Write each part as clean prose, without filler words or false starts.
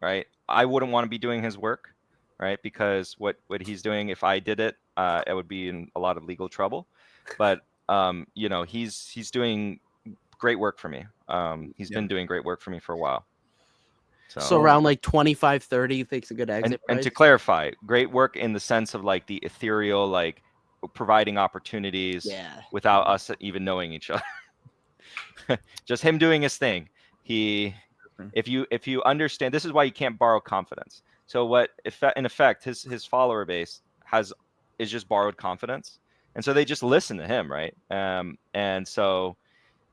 right? I wouldn't want to be doing his work, right? Because what he's doing, if I did it, it would be in a lot of legal trouble. But you know, he's doing great work for me. He's been doing great work for me for a while. So around like 25, 30, you think's a good exit price? And to clarify, great work in the sense of like the ethereal, like providing opportunities without us even knowing each other. Just him doing his thing. If you understand, this is why you can't borrow confidence. So what in effect his follower base is just borrowed confidence, and so they just listen to him, right? And so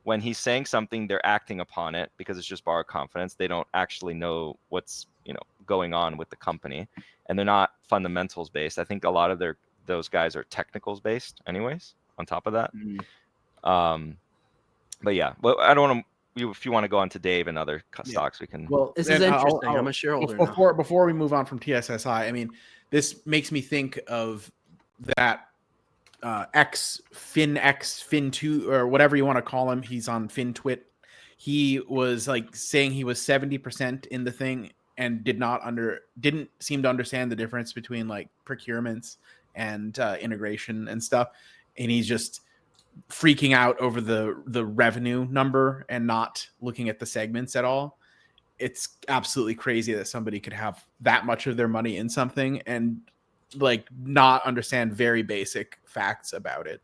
when he's saying something, they're acting upon it because it's just borrowed confidence. They don't actually know what's going on with the company, and they're not fundamentals based. I think a lot of those guys are technicals based, anyways. On top of that, but yeah, well, I don't want to. If you want to go on to Dave and other stocks, we can. Well, this is interesting. I'm a shareholder now. Before we move on from TSSI, I mean, this makes me think of that Fin2 or whatever you want to call him. He's on FinTwit. He was like saying he was 70% in the thing and didn't seem to understand the difference between like procurements and integration and stuff. And he's just freaking out over the revenue number and not looking at the segments at all. It's absolutely crazy that somebody could have that much of their money in something and like not understand very basic facts about it.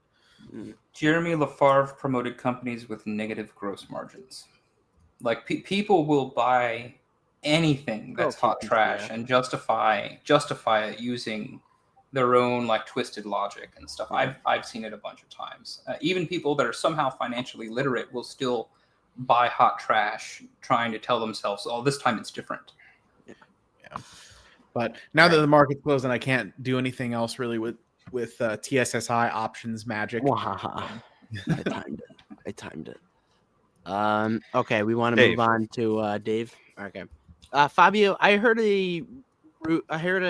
Jeremy Lafarve promoted companies with negative gross margins. Like people will buy anything that's hot trash and justify it using their own like twisted logic and stuff. I've seen it a bunch of times. Even people that are somehow financially literate will still buy hot trash, trying to tell themselves, "Oh, this time it's different." Yeah. But now that the market's closed and I can't do anything else really with TSSI options magic. I timed it. Okay, we want to move on to Dave. Okay, Fabio, I heard a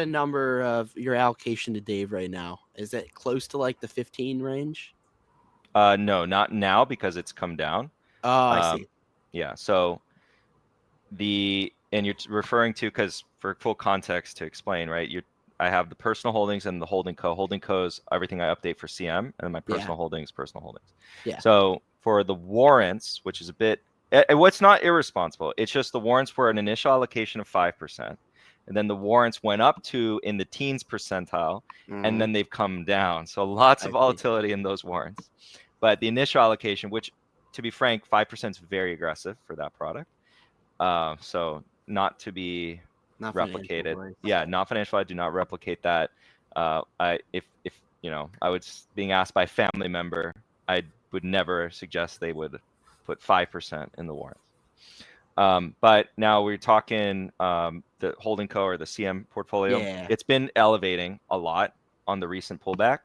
number of your allocation to Dave right now. Is it close to like the 15 range? No, not now because it's come down. Oh, I see. Yeah, so and you're referring to, because for full context to explain, right? I have the personal holdings and the holding co. Holding co is everything I update for CM, and then my personal holdings. Yeah. So for the warrants, which is a bit, what's not irresponsible, it's just the warrants were an initial allocation of 5%, and then the warrants went up to in the teens percentile, and then they've come down. So lots of volatility in those warrants. But the initial allocation, which to be frank, 5% is very aggressive for that product. So not to be replicated. Yeah, not financial. I do not replicate that. If I was being asked by a family member, I would never suggest they would put 5% in the warrants. But now we're talking the holding co or the CM portfolio. Yeah. It's been elevating a lot on the recent pullback,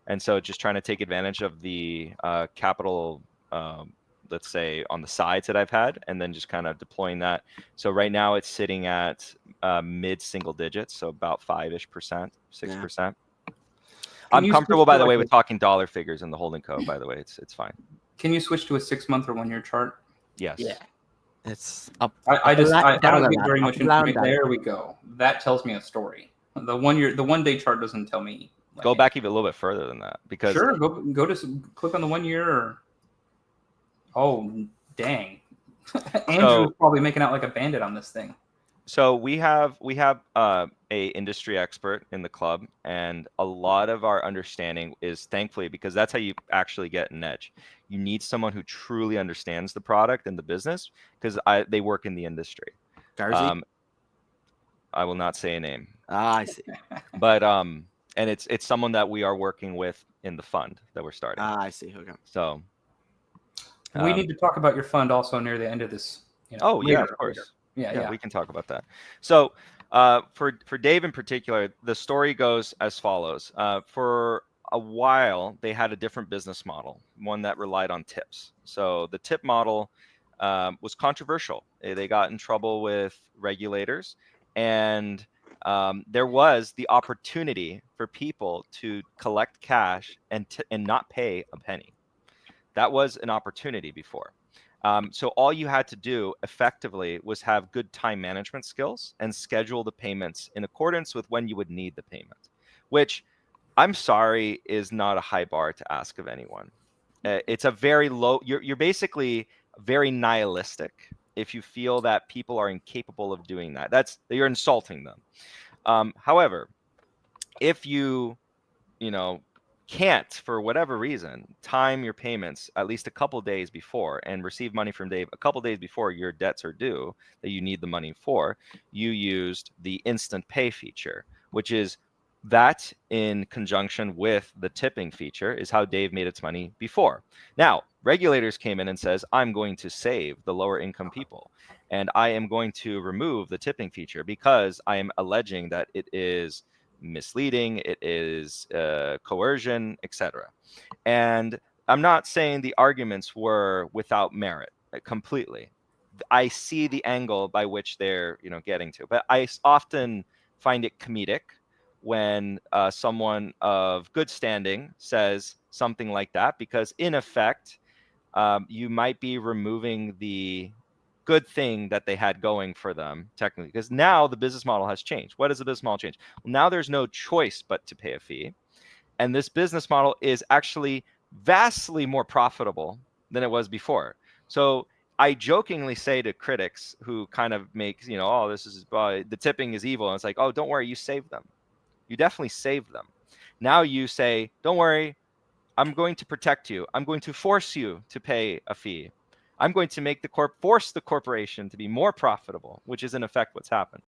and so just trying to take advantage of the capital. Let's say on the sides that I've had, and then just kind of deploying that. So right now it's sitting at mid single digits, so about 5%, 6%. Yeah. I'm comfortable, by the way, with talking dollar figures in the holding co. By the way, it's fine. Can you switch to a 6-month or 1-year chart? Yes. Yeah. It's up. I don't get very much information. There we go. That tells me a story. The 1-day chart doesn't tell me. Like, go back even a little bit further than that, because sure, go to click on the 1 year. Or... Oh, dang. Andrew's probably making out like a bandit on this thing. So we have a industry expert in the club, and a lot of our understanding is, thankfully, because that's how you actually get an edge. You need someone who truly understands the product and the business, because they work in the industry. Darcy? I will not say a name. I see. But and it's someone that we are working with in the fund that we're starting. I see. Okay. So we need to talk about your fund also near the end of this. Yeah, of course. Yeah, we can talk about that. So for Dave in particular, the story goes as follows. For a while, they had a different business model, one that relied on tips. So the tip model was controversial. They got in trouble with regulators, and there was the opportunity for people to collect cash and not pay a penny. That was an opportunity before. So all you had to do effectively was have good time management skills and schedule the payments in accordance with when you would need the payment, which I'm sorry is not a high bar to ask of anyone. It's a very low, you're basically very nihilistic if you feel that people are incapable of doing that. You're insulting them. However, if you can't, for whatever reason, time your payments at least a couple days before and receive money from Dave a couple days before your debts are due that you need the money for, you used the instant pay feature, which is that in conjunction with the tipping feature is how Dave made its money before. Now, regulators came in and says, I'm going to save the lower income people and I am going to remove the tipping feature because I am alleging that it is misleading, it is coercion, etc. And I'm not saying the arguments were without merit completely. I see the angle by which they're getting to, but I often find it comedic when someone of good standing says something like that, because in effect you might be removing the good thing that they had going for them technically, because now the business model has changed. What does the business model change? Well, now there's no choice but to pay a fee, and this business model is actually vastly more profitable than it was before. So I jokingly say to critics who kind of make, oh, this is the tipping is evil, and it's like, oh, don't worry, you saved them. You definitely saved them. Now you say, don't worry, I'm going to protect you. I'm going to force you to pay a fee. I'm going to make force the corporation to be more profitable, which is in effect what's happened.